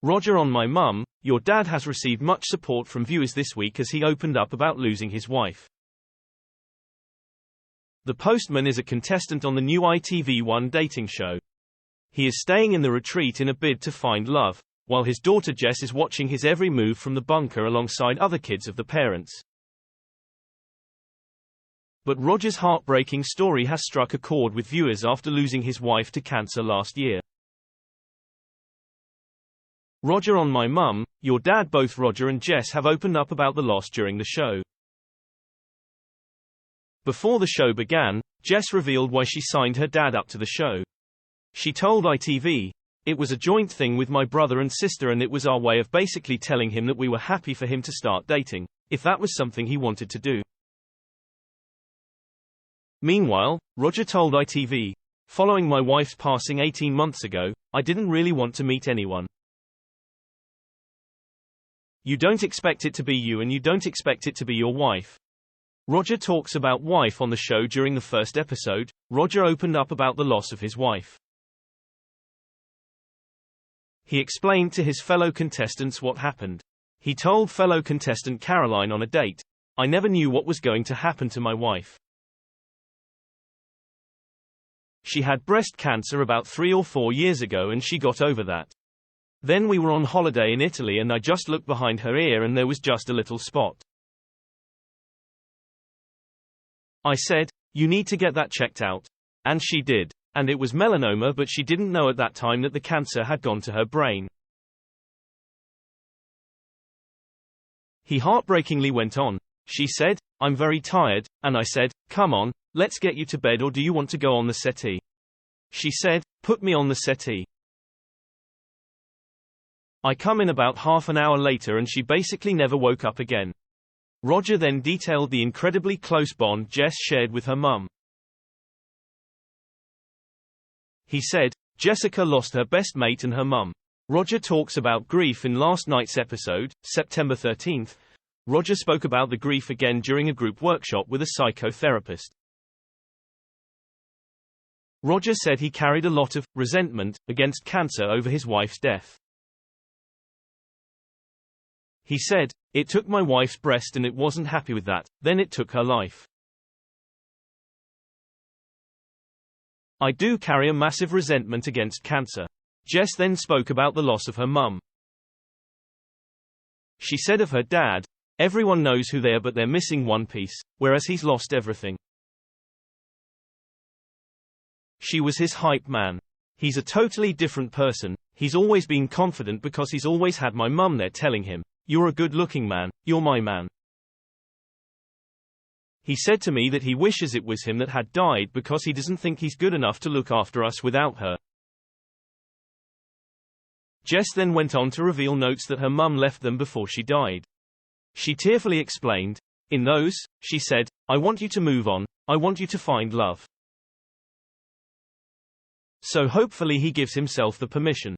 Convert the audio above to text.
Roger on my mum, your dad has received much support from viewers this week as he opened up about losing his wife. The postman is a contestant on the new ITV1 dating show. He is staying in the retreat in a bid to find love, while his daughter Jess is watching his every move from the bunker alongside other kids of the parents. But Roger's heartbreaking story has struck a chord with viewers after losing his wife to cancer last year. Roger on my mum, your dad. Both Roger and Jess have opened up about the loss during the show. Before the show began, Jess revealed why she signed her dad up to the show. She told ITV, "It was a joint thing with my brother and sister, and it was our way of basically telling him that we were happy for him to start dating, if that was something he wanted to do." Meanwhile, Roger told ITV, "Following my wife's passing 18 months ago, I didn't really want to meet anyone. You don't expect it to be you and you don't expect it to be your wife." Roger talks about wife on the show. During the first episode, Roger opened up about the loss of his wife. He explained to his fellow contestants what happened. He told fellow contestant Caroline on a date, "I never knew what was going to happen to my wife. She had breast cancer about 3 or 4 years ago and she got over that. Then we were on holiday in Italy and I just looked behind her ear and there was just a little spot. I said, 'You need to get that checked out.' And she did. And it was melanoma, but she didn't know at that time that the cancer had gone to her brain." He heartbreakingly went on, "She said, 'I'm very tired,' and I said, 'Come on, let's get you to bed, or do you want to go on the settee?' She said, 'Put me on the settee.' I come in about half an hour later and she basically never woke up again." Roger then detailed the incredibly close bond Jess shared with her mum. He said, "Jessica lost her best mate and her mum." Roger talks about grief in last night's episode, September 13th. Roger spoke about the grief again during a group workshop with a psychotherapist. Roger said he carried a lot of resentment against cancer over his wife's death. He said, "It took my wife's breast and it wasn't happy with that, then it took her life. I do carry a massive resentment against cancer." Jess then spoke about the loss of her mum. She said of her dad, "Everyone knows who they are but they're missing one piece, whereas he's lost everything. She was his hype man. He's a totally different person. He's always been confident because he's always had my mum there telling him, 'You're a good-looking man, you're my man.' He said to me that he wishes it was him that had died because he doesn't think he's good enough to look after us without her." Jess then went on to reveal notes that her mum left them before she died. She tearfully explained, "In those, she said, 'I want you to move on, I want you to find love.' So hopefully he gives himself the permission.